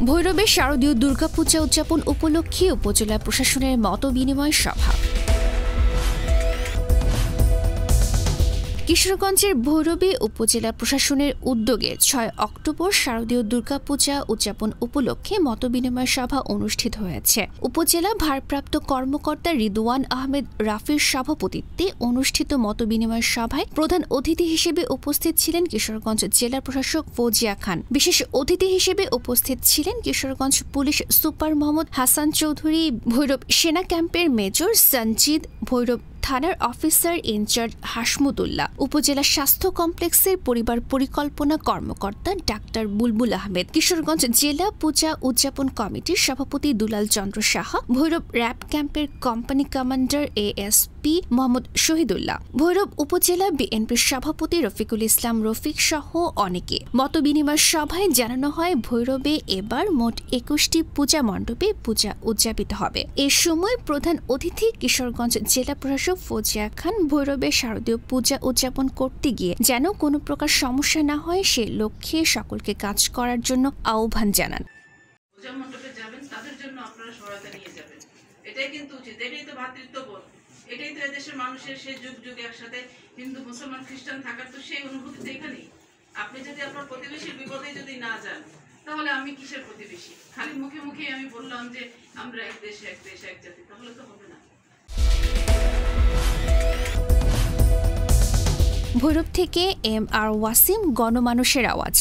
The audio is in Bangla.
ভৈরবে শারদীয় দুর্গাপূজা উদযাপন উপলক্ষে উপজেলা প্রশাসনের মতবিনিময় সভা। কিশোরগঞ্জের ভৈরবে উপজেলা প্রশাসনের উদ্যোগে ৬ অক্টোবর শারদীয় দুর্গাপূজা উদযাপন উপলক্ষে মতবিনিময় সভা অনুষ্ঠিত হয়েছে। উপজেলা ভারপ্রাপ্ত কর্মকর্তা রিদওয়ান আহমেদ রাফির সভাপতিত্বে অনুষ্ঠিত মতবিনিময় সভায় প্রধান অতিথি হিসেবে উপস্থিত ছিলেন কিশোরগঞ্জ জেলা প্রশাসক ফৌজিয়া খান। বিশেষ অতিথি হিসেবে উপস্থিত ছিলেন কিশোরগঞ্জ পুলিশ সুপার মোহাম্মদ হাসান চৌধুরী, ভৈরব সেনা ক্যাম্পের মেজর সঞ্জিদ, ভৈরব থানার অফিসার ইনচার্জ হাসমুদুল্লাহ, উপজেলা স্বাস্থ্য কমপ্লেক্সের পরিবার পরিকল্পনা কর্মকর্তা ডাক্তার বুলবুল আহমেদ, কিশোরগঞ্জ জেলা পূজা উদযাপন কমিটির সভাপতি দুলাল চন্দ্র সাহা, ভৈরব র্যাব ক্যাম্পের company commander ASP Mohammad Shahidullah, Bhairab উপজেলা বিএনপির সভাপতি রফিকুল ইসলাম রফিক সহ অনেকে। মতবিনিময় সভায় জানানো হয় ভৈরবে এবার মোট ২১টি পূজা মণ্ডপে পূজা উদযাপিত হবে। এ সময় প্রধান অতিথি কিশোরগঞ্জ জেলা প্রশাসক ফৌজিয়া খান ভৈরবে শারদীয় পূজা উদযাপন করতে গিয়ে যেন কোনো প্রকার সমস্যা না হয় সে লক্ষ্যে সকলকে কাজ করার জন্য আহ্বান জানান। পূজা মণ্ডপে যাবেন, তাদের জন্য আপনারা সহায়তা নিয়ে যাবেন, এটাই কিন্তু উচিত। এটাই তো ভ্রাতৃত্ববোধ, এটাই তো এদেশের মানুষের সেই যুগ যুগ একসাথে হিন্দু মুসলমান খ্রিস্টান থাকার তো সেই অনুভূতি তো এখানেই। আপনি যদি আপনার প্রতিবেশীর বিপদে যদি না যান, তাহলে আমি কিসের প্রতিবেশী? খালি মুখে মুখে আমি বললাম যে আমরা এক দেশ এক জাতি, তাহলে তো হবে না। ভৈরব থেকে এম আর ওয়াসিম, গণমানুষের আওয়াজ।